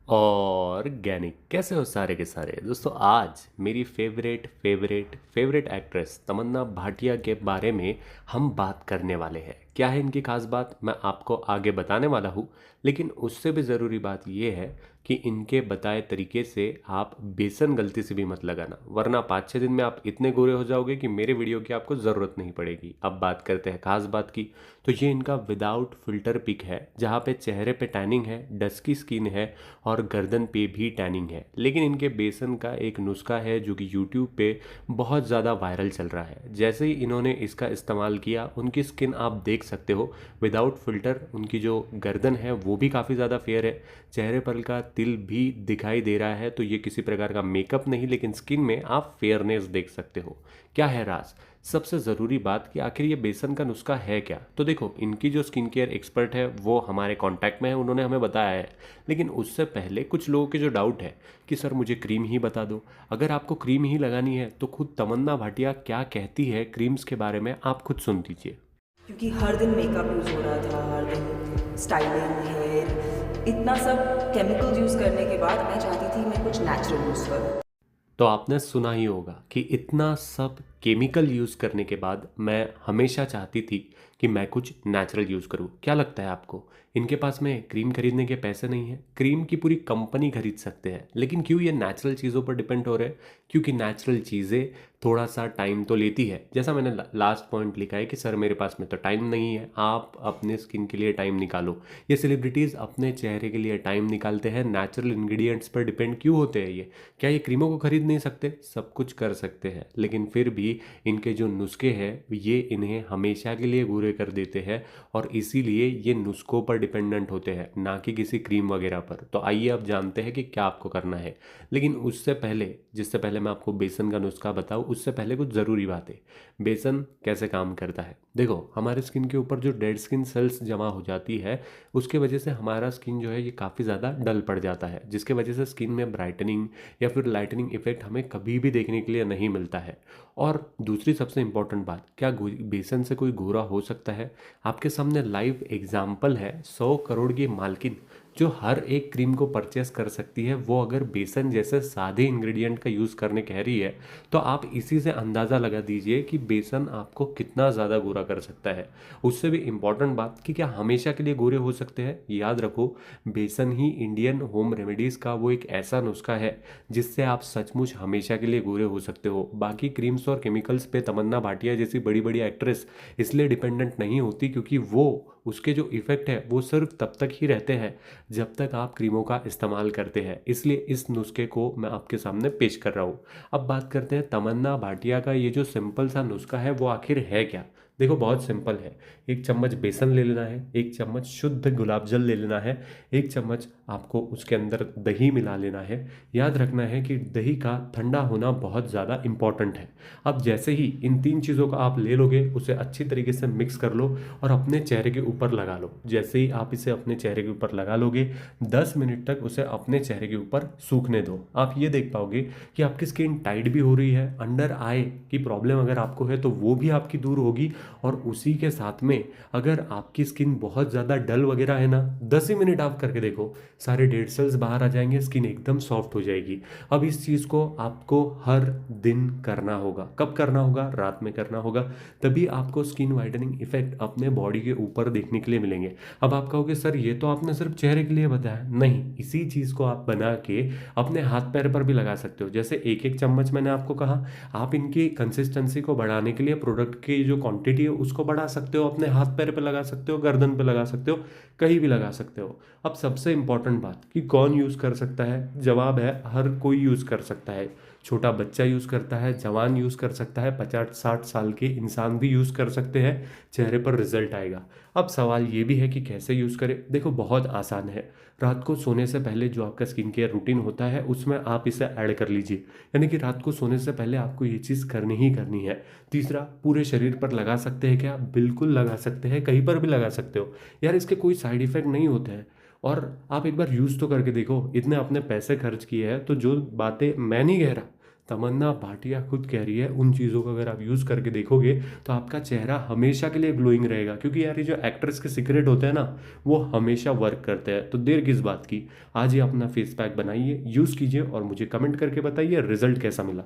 Organic कैसे हो सारे के सारे दोस्तों। आज मेरी फेवरेट एक्ट्रेस तमन्ना भाटिया के बारे में हम बात करने वाले हैं। क्या है इनकी खास बात, मैं आपको आगे बताने वाला हूँ। लेकिन उससे भी ज़रूरी बात यह है कि इनके बताए तरीके से आप बेसन गलती से भी मत लगाना, वरना 5-6 दिन में आप इतने गोरे हो जाओगे कि मेरे वीडियो की आपको ज़रूरत नहीं पड़ेगी। अब बात करते हैं खास बात की। तो ये इनका विदाउट फिल्टर पिक है, जहाँ पे चेहरे पे टैनिंग है, डस्की स्किन है और गर्दन पे भी टैनिंग है। लेकिन इनके बेसन का एक नुस्खा है जो कि यूट्यूब पे बहुत ज़्यादा वायरल चल रहा है। जैसे ही इन्होंने इसका इस्तेमाल किया, उनकी स्किन आप देख सकते हो विदाउट फिल्टर। उनकी जो गर्दन है वो भी काफ़ी ज़्यादा फेयर है, चेहरे पर का तिल भी दिखाई दे रहा है। तो ये किसी प्रकार का मेकअप नहीं, लेकिन स्किन में आप फेयरनेस देख सकते हो। क्या है राज? सबसे ज़रूरी बात कि आखिर ये बेसन का नुस्खा है क्या। तो देखो, इनकी जो स्किन केयर एक्सपर्ट है वो हमारे कांटेक्ट में है, उन्होंने हमें बताया है। लेकिन उससे पहले कुछ लोगों के जो डाउट है कि सर मुझे क्रीम ही बता दो। अगर आपको क्रीम ही लगानी है तो खुद तमन्ना भाटिया क्या कहती है क्रीम्स के बारे में, आप खुद सुन लीजिए। क्योंकि हर दिन मेकअप यूज़ हो रहा था, हर दिन स्टाइलिंग, हेयर, इतना सब केमिकल्स यूज़ करने के बाद मैं चाहती थी मैं कुछ नेचुरल यूज़ करूँ। तो आपने सुना ही होगा कि इतना सब केमिकल यूज़ करने के बाद मैं हमेशा चाहती थी कि मैं कुछ नेचुरल यूज़ करूँ। क्या लगता है आपको, इनके पास में क्रीम खरीदने के पैसे नहीं हैं? क्रीम की पूरी कंपनी खरीद सकते हैं, लेकिन क्यों ये नेचुरल चीज़ों पर डिपेंड हो रहे हैं? क्योंकि नेचुरल चीज़ें थोड़ा सा टाइम तो लेती है। जैसा मैंने लास्ट पॉइंट लिखा है कि सर मेरे पास में तो टाइम नहीं है, आप अपने स्किन के लिए टाइम निकालो। ये सेलिब्रिटीज़ अपने चेहरे के लिए टाइम निकालते हैं, नेचुरल इंग्रेडिएंट्स पर डिपेंड क्यों होते हैं ये? क्या ये क्रीमों को खरीद नहीं सकते? सब कुछ कर सकते हैं, लेकिन फिर भी इनके जो नुस्खे हैं ये इन्हें हमेशा के लिए गोरे कर देते हैं। और इसीलिए ये नुस्खों पर डिपेंडेंट होते हैं, ना कि किसी क्रीम वगैरह पर। तो आइए अब जानते हैं कि क्या आपको करना है। लेकिन उससे पहले, जिससे पहले मैं आपको बेसन का नुस्खा बताऊं, उससे पहले कुछ ज़रूरी बातें। बेसन कैसे काम करता है? देखो, हमारे स्किन के ऊपर जो डेड स्किन सेल्स जमा हो जाती है, उसके वजह से हमारा स्किन जो है ये काफ़ी ज़्यादा डल पड़ जाता है, जिसके वजह से स्किन में ब्राइटनिंग या फिर लाइटनिंग इफेक्ट हमें कभी भी देखने के लिए नहीं मिलता है। और दूसरी सबसे इंपॉर्टेंट बात, क्या बेसन से कोई गोरा हो सकता है? आपके सामने लाइव एग्जाम्पल है, 100 करोड़ की मालकिन जो हर एक क्रीम को परचेस कर सकती है, वो अगर बेसन जैसे सादे इंग्रेडिएंट का यूज़ करने कह रही है, तो आप इसी से अंदाज़ा लगा दीजिए कि बेसन आपको कितना ज़्यादा गोरा कर सकता है। उससे भी इम्पॉर्टेंट बात कि क्या हमेशा के लिए गोरे हो सकते हैं? याद रखो, बेसन ही इंडियन होम रेमेडीज़ का वो एक ऐसा नुस्खा है जिससे आप सचमुच हमेशा के लिए गोरे हो सकते हो। बाकी क्रीम्स और केमिकल्स पे तमन्ना भाटिया जैसी बड़ी बड़ी एक्ट्रेस इसलिए डिपेंडेंट नहीं होती क्योंकि वो उसके जो इफ़ेक्ट है वो सिर्फ तब तक ही रहते हैं जब तक आप क्रीमों का इस्तेमाल करते हैं। इसलिए इस नुस्खे को मैं आपके सामने पेश कर रहा हूँ। अब बात करते हैं तमन्ना भाटिया का ये जो सिंपल सा नुस्खा है वो आखिर है क्या। देखो, बहुत सिंपल है। 1 चम्मच बेसन ले लेना है, 1 चम्मच शुद्ध गुलाब जल ले लेना है, 1 चम्मच आपको उसके अंदर दही मिला लेना है। याद रखना है कि दही का ठंडा होना बहुत ज़्यादा इंपॉर्टेंट है। अब जैसे ही इन 3 चीज़ों का आप ले लोगे, उसे अच्छी तरीके से मिक्स कर लो और अपने चेहरे के ऊपर लगा लो। जैसे ही आप इसे अपने चेहरे के ऊपर लगा लोगे, 10 मिनट तक उसे अपने चेहरे के ऊपर सूखने दो। आप ये देख पाओगे कि आपकी स्किन टाइट भी हो रही है, अंडर आई की प्रॉब्लम अगर आपको है तो वो भी आपकी दूर होगी। और उसी के साथ में अगर आपकी स्किन बहुत ज़्यादा डल वगैरह है ना, 10 ही मिनट आप करके देखो, सारे डेड सेल्स बाहर आ जाएंगे, स्किन एकदम सॉफ्ट हो जाएगी। अब इस चीज़ को आपको हर दिन करना होगा। कब करना होगा? रात में करना होगा। तभी आपको स्किन वाइटनिंग इफेक्ट अपने बॉडी के ऊपर देखने के लिए मिलेंगे। अब आप कहोगे सर ये तो आपने सिर्फ चेहरे के लिए बताया। नहीं, इसी चीज़ को आप बना के अपने हाथ पैर पर भी लगा सकते हो। जैसे 1-1 चम्मच मैंने आपको कहा, आप इनकी कंसिस्टेंसी को बढ़ाने के लिए प्रोडक्ट की जो क्वांटिटी है उसको बढ़ा सकते हो, अपने हाथ पैर पे लगा सकते हो, गर्दन पे लगा सकते हो, कहीं भी लगा सकते हो। अब सबसे इंपॉर्टेंट बात कि कौन यूज़ कर सकता है, जवाब है हर कोई यूज़ कर सकता है। छोटा बच्चा यूज़ करता है, जवान यूज़ कर सकता है, 50-60 साल के इंसान भी यूज़ कर सकते हैं, चेहरे पर रिजल्ट आएगा। अब सवाल ये भी है कि कैसे यूज़ करें। देखो, बहुत आसान है। रात को सोने से पहले जो आपका स्किन केयर रूटीन होता है उसमें आप इसे ऐड कर लीजिए। यानी कि रात को सोने से पहले आपको ये चीज़ करनी ही करनी है। तीसरा, पूरे शरीर पर लगा सकते हैं क्या? बिल्कुल लगा सकते हैं, कहीं पर भी लगा सकते हो यार, इसके कोई साइड इफेक्ट नहीं होते हैं। और आप एक बार यूज़ तो करके देखो, इतने अपने पैसे खर्च किए हैं तो जो बातें मैं नहीं कह रहा, तमन्ना भाटिया खुद कह रही है उन चीज़ों को अगर आप यूज़ करके देखोगे तो आपका चेहरा हमेशा के लिए ग्लोइंग रहेगा, क्योंकि यार ये जो एक्ट्रेस के सीक्रेट होते हैं ना, वो हमेशा वर्क करते हैं। तो देर किस बात की, आज ही अपना फेस पैक बनाइए, यूज़ कीजिए और मुझे कमेंट करके बताइए रिजल्ट कैसा मिला।